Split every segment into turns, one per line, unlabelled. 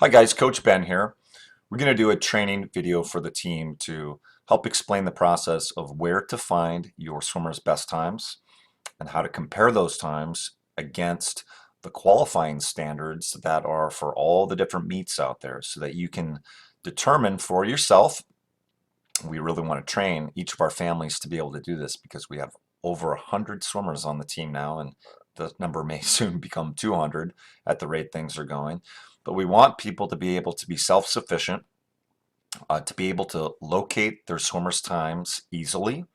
Hi guys, Coach Ben here. We're going to do a training video for the team to help explain the process of where to find your swimmer's best times and how to compare those times against the qualifying standards that are for all the different meets out there so that you can determine for yourself. We really want to train each of our families to be able to do this because we have over 100 swimmers on the team now, and the number may soon become 200 at the rate things are going. But we want people to be able to be self-sufficient, to be able to locate their swimmers' times easily,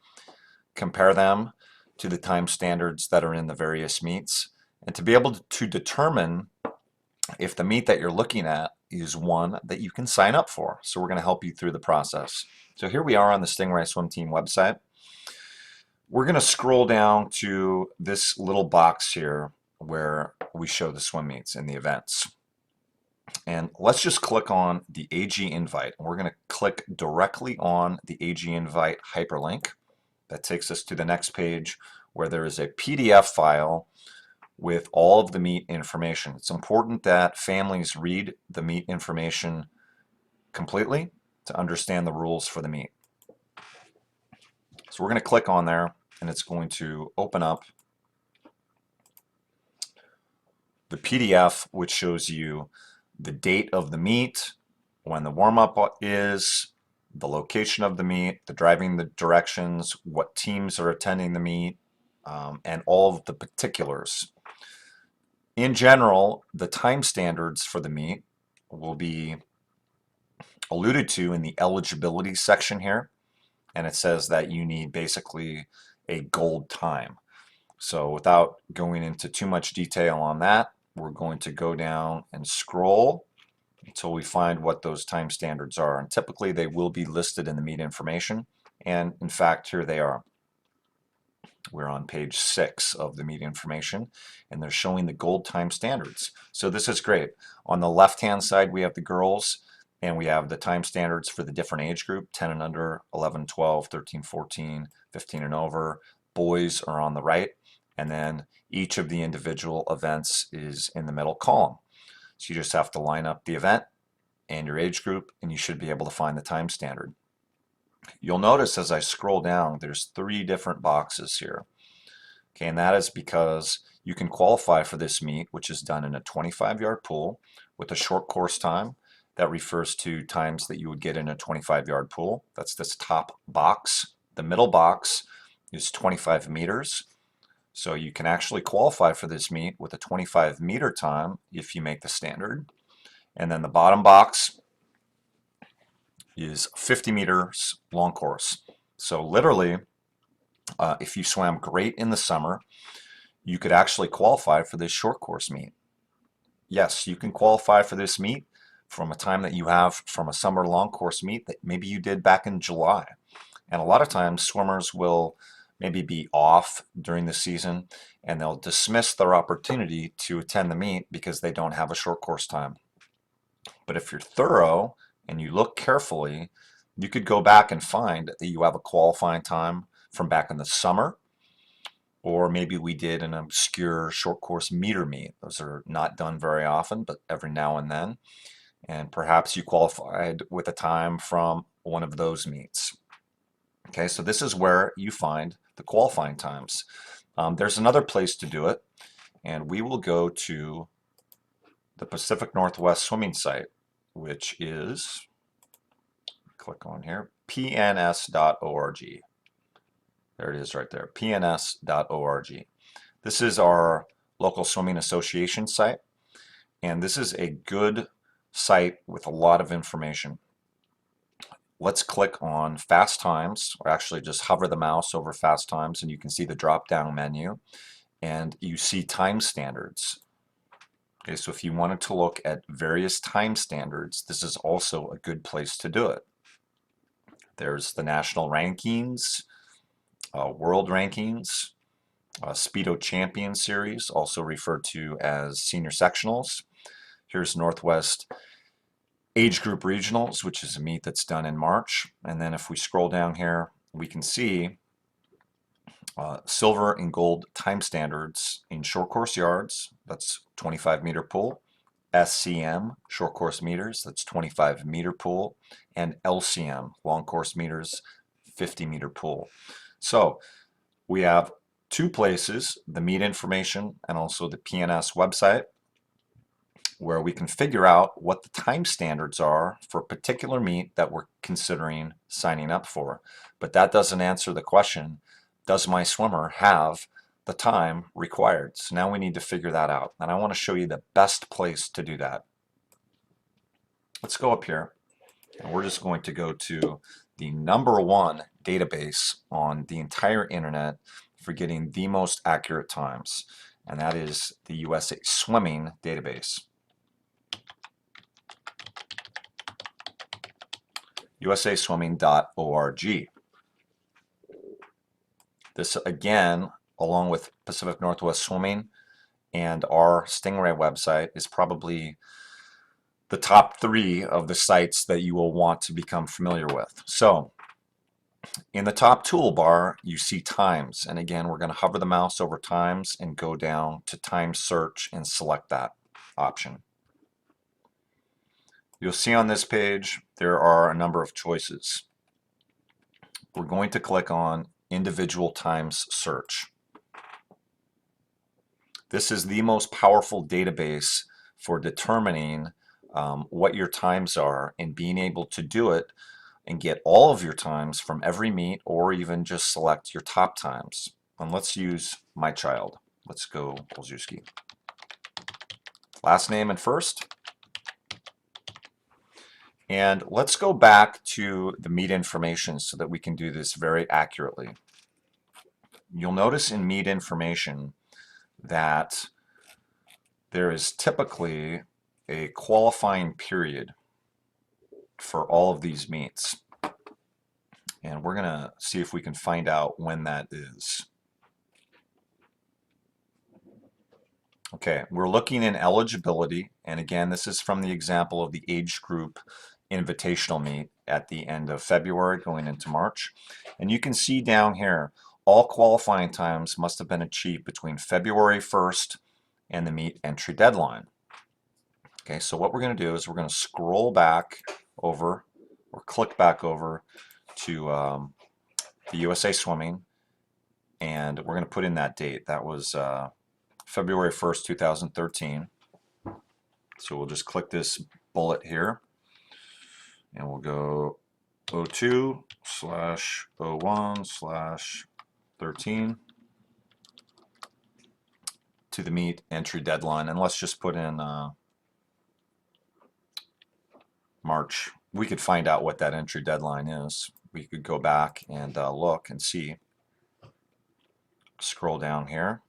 compare them to the time standards that are in the various meets, and to be able to determine if the meet that you're looking at is one that you can sign up for. So we're going to help you through the process. So here we are on the Stingray Swim Team website. We're going to scroll down to this little box here where we show the swim meets and the events. And let's just click on the AG invite. We're going to click directly on the AG invite hyperlink. That takes us to the next page where there is a PDF file with all of the meet information. It's important that families read the meet information completely to understand the rules for the meet. So we're going to click on there and it's going to open up the PDF, which shows you the date of the meet, when the warm-up is, the location of the meet, the driving the directions, what teams are attending the meet, and all of the particulars. In general, the time standards for the meet will be alluded to in the eligibility section here, and it says that you need basically a gold time. So without going into too much detail on that, we're going to go down and scroll until we find what those time standards are. And typically they will be listed in the meet information. And in fact, here they are. We're on page 6 of the meet information, and they're showing the gold time standards. So this is great. On the left-hand side, we have the girls, and we have the time standards for the different age group, 10 and under, 11, 12, 13, 14, 15 and over. Boys are on the right, and then each of the individual events is in the middle column. So you just have to line up the event and your age group, and you should be able to find the time standard. You'll notice as I scroll down, there's 3 different boxes here. Okay, and that is because you can qualify for this meet, which is done in a 25-yard pool with a short course time. That refers to times that you would get in a 25-yard pool. That's this top box. The middle box is 25 meters. So you can actually qualify for this meet with a 25-meter time if you make the standard. And then the bottom box is 50 meters long course. So literally, if you swam great in the summer, you could actually qualify for this short course meet. Yes, you can qualify for this meet from a time that you have from a summer long course meet that maybe you did back in July. And a lot of times swimmers will maybe be off during the season and they'll dismiss their opportunity to attend the meet because they don't have a short course time. But if you're thorough and you look carefully, you could go back and find that you have a qualifying time from back in the summer, or maybe we did an obscure short course meter meet. Those are not done very often, but every now and then. And perhaps you qualified with a time from one of those meets. Okay, so this is where you find the qualifying times. There's another place to do it, and we will go to the Pacific Northwest swimming site, which is, click on here, pns.org. There it is right there, pns.org. This is our local swimming association site, and this is a good site with a lot of information. Let's click on fast times, or actually just hover the mouse over fast times and you can see the drop down menu and you see time standards. Okay, so if you wanted to look at various time standards, this is also a good place to do it. There's the national rankings, world rankings, Speedo Champion Series, also referred to as senior sectionals. Here's Northwest Age Group Regionals, which is a meet that's done in March. And then if we scroll down here, we can see silver and gold time standards in short course yards, that's 25-meter pool, SCM, short course meters, that's 25-meter pool, and LCM, long course meters, 50-meter pool. So we have two places, the meet information and also the PNS website, where we can figure out what the time standards are for a particular meet that we're considering signing up for. But that doesn't answer the question, does my swimmer have the time required? So now we need to figure that out. And I want to show you the best place to do that. Let's go up here, and we're just going to go to the #1 database on the entire internet for getting the most accurate times, and that is the USA Swimming database. usaswimming.org. This, again, along with Pacific Northwest Swimming and our Stingray website, is probably the top 3 of the sites that you will want to become familiar with. So in the top toolbar, you see times. And again, we're going to hover the mouse over times and go down to time search and select that option. You'll see on this page, there are a number of choices. We're going to click on individual times search. This is the most powerful database for determining what your times are and being able to do it and get all of your times from every meet, or even just select your top times. And let's use my child. Let's go Olszewski. Last name and first. And let's go back to the meet information so that we can do this very accurately. You'll notice in meet information that there is typically a qualifying period for all of these meets. And we're going to see if we can find out when that is. Okay, we're looking in eligibility, and again, this is from the example of the age group invitational meet at the end of February going into March. And you can see down here, all qualifying times must have been achieved between February 1st and the meet entry deadline. Okay, so what we're going to do is we're going to scroll back over, or click back over to the USA Swimming, and we're going to put in that date. That was February 1st, 2013. So we'll just click this bullet here, and we'll go 02/01/13 to the meet entry deadline, and let's just put in March. We could find out what that entry deadline is. We could go back and look and see. Scroll down here,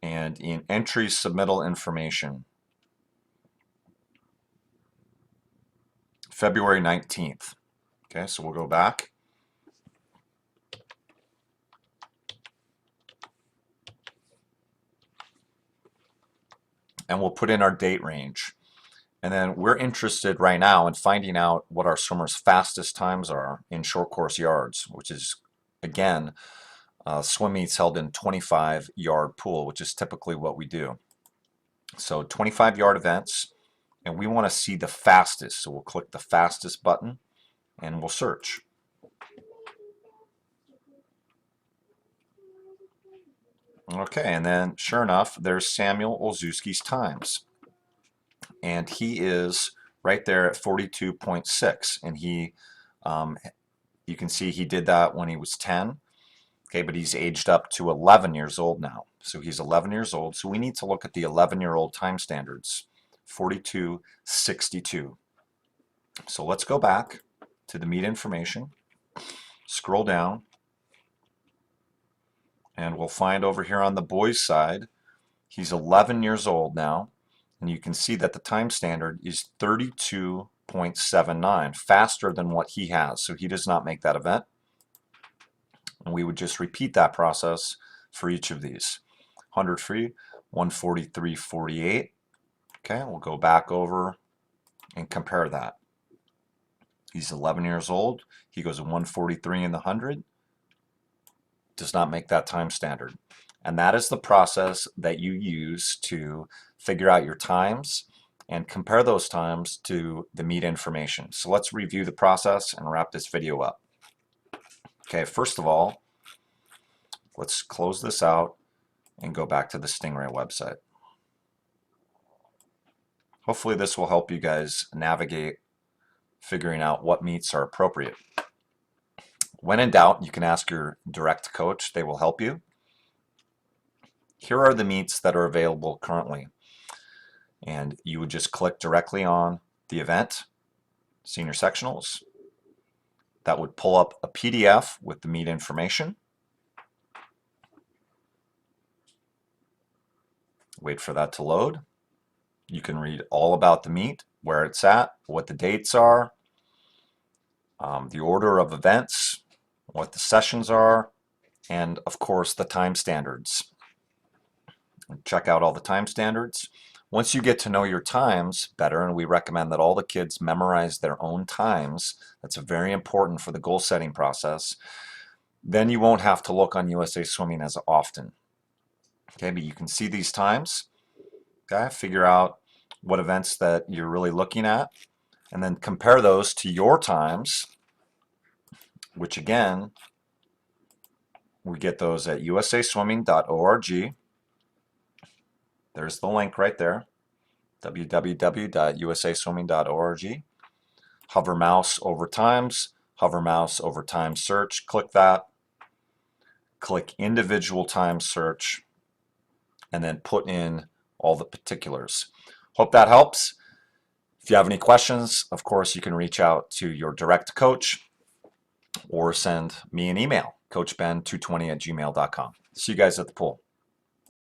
and in entry submittal information, February 19th. Okay, so we'll go back. And we'll put in our date range. And then we're interested right now in finding out what our swimmers' fastest times are in short course yards, which is, again, swim meets held in 25-yard pool, which is typically what we do. So 25-yard events, and we want to see the fastest. So we'll click the fastest button and we'll search. Okay, and then sure enough, there's Samuel Olszewski's times. And he is right there at 42.6. And he, you can see he did that when he was 10. Okay, but he's aged up to 11 years old now. So he's 11 years old. So we need to look at the 11-year-old time standards, 42.62. So let's go back to the meet information, scroll down, and we'll find over here on the boys' side, he's 11 years old now, and you can see that the time standard is 32.79, faster than what he has. So he does not make that event. And we would just repeat that process for each of these. 100 free, 143.48. Okay, we'll go back over and compare that. He's 11 years old. He goes 143 in the 100. Does not make that time standard. And that is the process that you use to figure out your times, and compare those times to the meet information. So let's review the process and wrap this video up. Okay, first of all, let's close this out and go back to the Stingray website. Hopefully this will help you guys navigate figuring out what meets are appropriate. When in doubt, you can ask your direct coach. They will help you. Here are the meets that are available currently. And you would just click directly on the event, Senior Sectionals. That would pull up a PDF with the meet information. Wait for that to load. You can read all about the meet, where it's at, what the dates are, the order of events, what the sessions are, and of course the time standards. Check out all the time standards. Once you get to know your times better, and we recommend that all the kids memorize their own times, that's very important for the goal setting process, then you won't have to look on USA Swimming as often. Okay, but you can see these times, okay, figure out what events that you're really looking at, and then compare those to your times, which again, we get those at usaswimming.org. There's the link right there, www.usaswimming.org. Hover mouse over times, hover mouse over time search, click that, click individual time search, and then put in all the particulars. Hope that helps. If you have any questions, of course, you can reach out to your direct coach or send me an email, coachben220@gmail.com. See you guys at the pool.